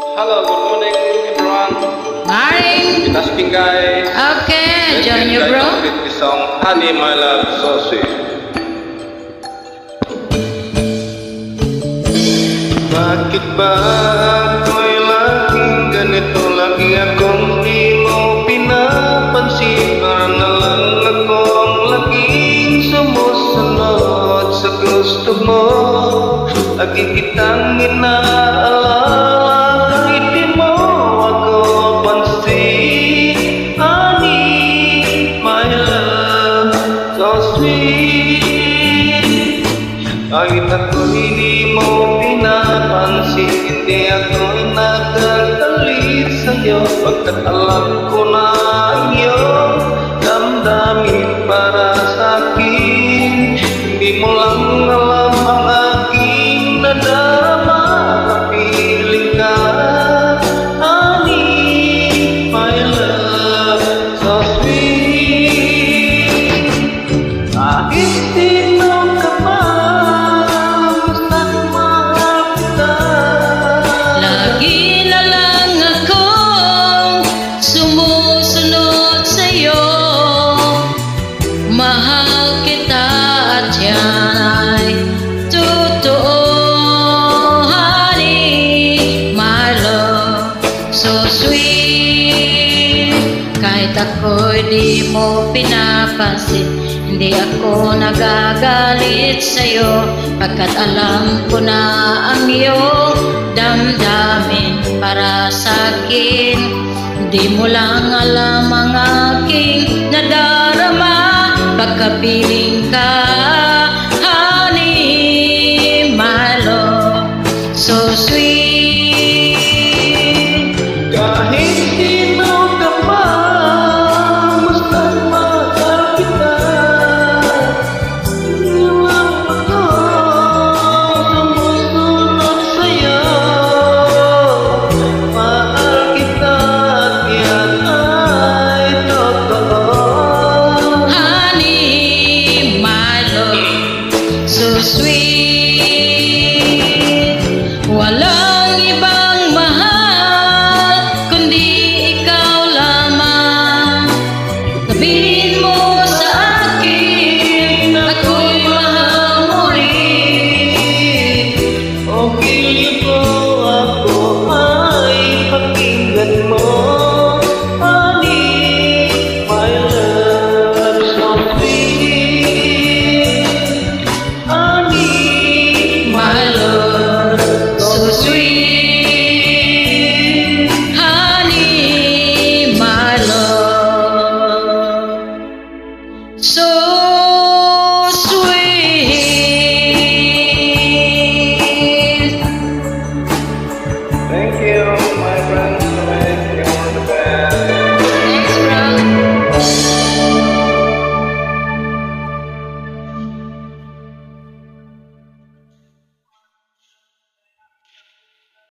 Hello, good morning everyone. Morning. Kita speaking guys. Okay, join you bro. With the song Honey My Love So Sweet. Bakit ba ako'y laging ganito? Lagi akong di mo pinapansin. Para na lang akong laging sumusunod sa gusto mo. Lagi kitang inaalala kahit di mo ako pansin. Honey, my love, so sweet. Kahit ako'y di mo pinapansin, hindi ako'y nagagalit sa'yo. Pagkat alam ko na iyong damdamin para sa'kin. Hindi mo lang alam ang aking nadama. Kapiling ka, honey, my love, so sweet. Kahit sino ka pa, basta't mahal kita. Lagi na lang akong sumusunod sa'yo. Mahal kita at yan ay totoo. Honey, my love, so sweet. Kahit ako'y di mo pinapansin, hindi ako nagagalit sa'yo. Pagkat alam ko na ang iyong damdamin para sa'kin. Hindi mo lang alam ang aking nadarama. Pagkapiling ka, honey, my love, so sweet. Kahit sino ka pa, basta't mahal kita. Hindi lang ako sumusunod sa'yo. Mahal kita at yan ay totoo. Honey, my love, so sweet. Walang ibang mahal kundi ikaw lamang. Sabihin mo sa akin, ako'y mahal muli. O giliw ko ako ay pakinggan mo. Honey, my love, so sweet. Honey, My love, so sweet. Honey, my love, so